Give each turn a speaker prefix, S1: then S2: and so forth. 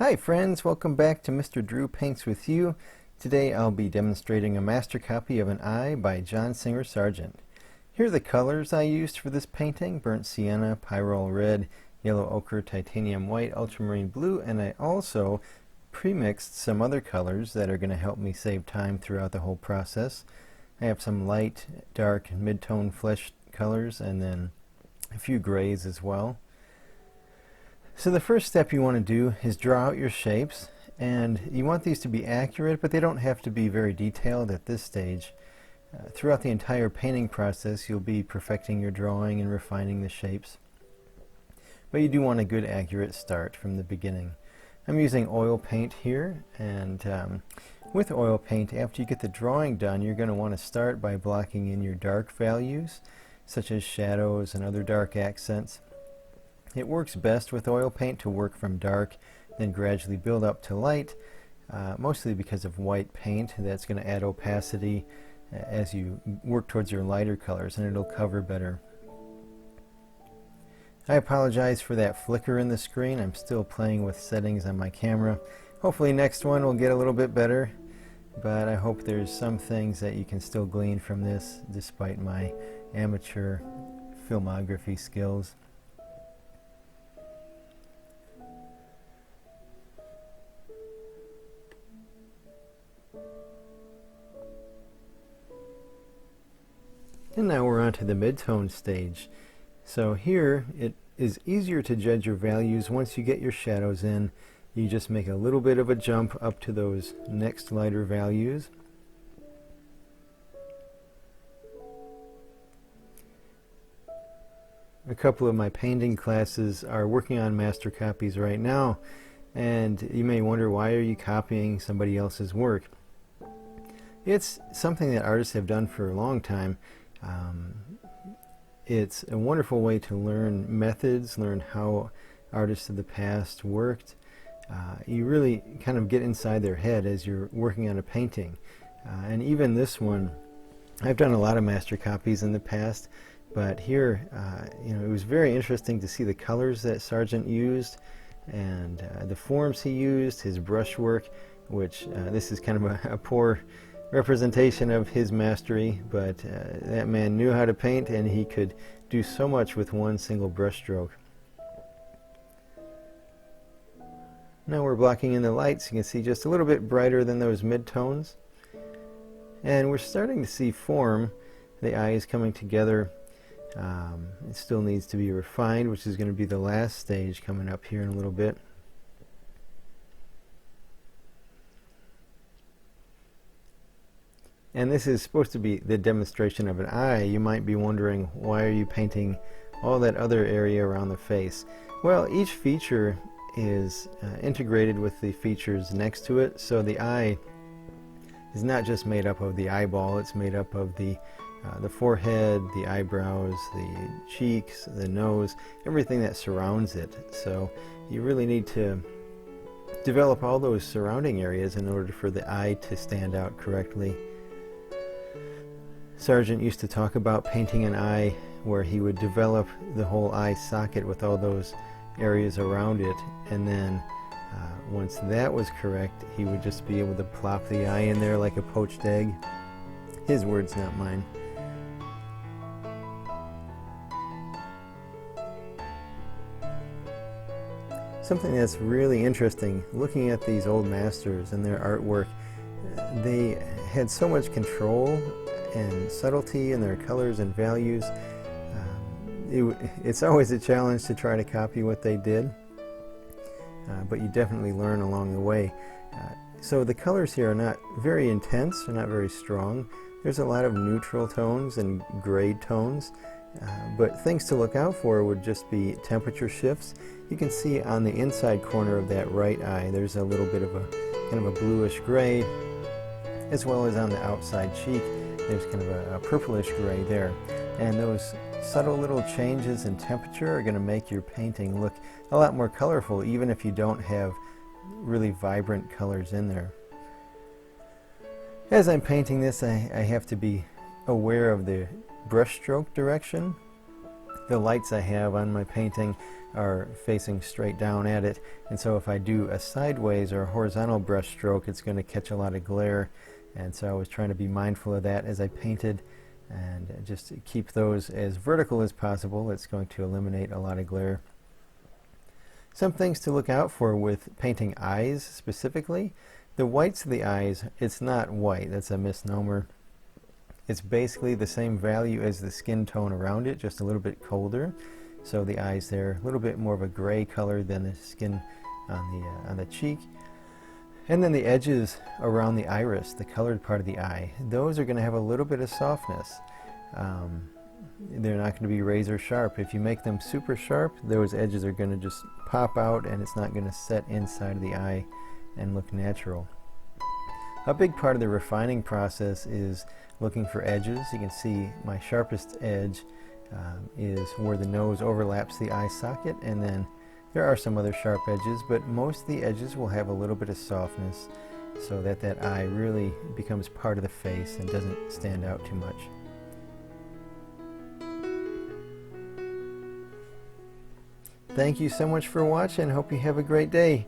S1: Hi friends, welcome back to Mr. Drew Paints With You. Today I'll be demonstrating a Mastercopy of an eye by John Singer Sargent. Here are the colors I used for this painting: burnt sienna, pyrrole red, yellow ochre, titanium white, ultramarine blue, and I also pre-mixed some other colors that are going to help me save time throughout the whole process. I have some light, dark, mid-tone flesh colors and then a few grays as well. So the first step you want to do is draw out your shapes, and you want these to be accurate, but they don't have to be very detailed at this stage. Throughout the entire painting process you'll be perfecting your drawing and refining the shapes, but you do want a good accurate start from the beginning. I'm using oil paint here, and with oil paint, after you get the drawing done, you're going to want to start by blocking in your dark values such as shadows and other dark accents. It works best with oil paint to work from dark, then gradually build up to light, mostly because of white paint. That's going to add opacity as you work towards your lighter colors, and it'll cover better. I apologize for that flicker in the screen. I'm still playing with settings on my camera. Hopefully next one will get a little bit better, but I hope there's some things that you can still glean from this despite my amateur filmography skills. And now we're on to the mid-tone stage. So here it is easier to judge your values once you get your shadows in. You just make a little bit of a jump up to those next lighter values. A couple of my painting classes are working on master copies right now, and you may wonder, why are you copying somebody else's work? It's something that artists have done for a long time. It's a wonderful way to learn methods, learn how artists of the past worked. You really kind of get inside their head as you're working on a painting. And even this one, I've done a lot of master copies in the past, but here it was very interesting to see the colors that Sargent used and the forms he used, his brushwork, which this is kind of a poor representation of his mastery, but that man knew how to paint, and he could do so much with one single brush stroke. Now we're blocking in the lights. You can see just a little bit brighter than those mid-tones, and we're starting to see form. The eye is coming together. It still needs to be refined, which is going to be the last stage coming up here in a little bit. And this is supposed to be the demonstration of an eye. You might be wondering, why are you painting all that other area around the face? Well, each feature is integrated with the features next to it, so the eye is not just made up of the eyeball, it's made up of the forehead, the eyebrows, the cheeks, the nose, everything that surrounds it. So you really need to develop all those surrounding areas in order for the eye to stand out correctly. Sargent used to talk about painting an eye where he would develop the whole eye socket with all those areas around it, and then once that was correct, he would just be able to plop the eye in there like a poached egg. His words, not mine. Something that's really interesting, looking at these old masters and their artwork, they had so much control and subtlety in their colors and values. It's always a challenge to try to copy what they did, but you definitely learn along the way. So the colors here are not very intense, they're not very strong. There's a lot of neutral tones and grade tones, but things to look out for would just be temperature shifts. You can see on the inside corner of that right eye there's a little bit of a kind of a bluish gray, as well as on the outside cheek there's kind of a purplish gray there. And those subtle little changes in temperature are going to make your painting look a lot more colorful, even if you don't have really vibrant colors in there. As I'm painting this, I have to be aware of the brush stroke direction. the lights I have on my painting are facing straight down at it, and so if I do a sideways or a horizontal brush stroke, it's going to catch a lot of glare, and so I was trying to be mindful of that as I painted, and just keep those as vertical as possible. It's going to eliminate a lot of glare. Some things to look out for with painting eyes specifically. The whites of the eyes, it's not white, that's a misnomer. It's basically the same value as the skin tone around it, just a little bit colder. So the eyes there, a little bit more of a gray color than the skin on the cheek. And then the edges around the iris, the colored part of the eye, those are going to have a little bit of softness. They're not going to be razor sharp. If you make them super sharp, those edges are going to just pop out and it's not going to set inside of the eye and look natural. A big part of the refining process is looking for edges. You can see my sharpest edge is where the nose overlaps the eye socket, and then there are some other sharp edges, but most of the edges will have a little bit of softness so that that eye really becomes part of the face and doesn't stand out too much. Thank you so much for watching. Hope you have a great day.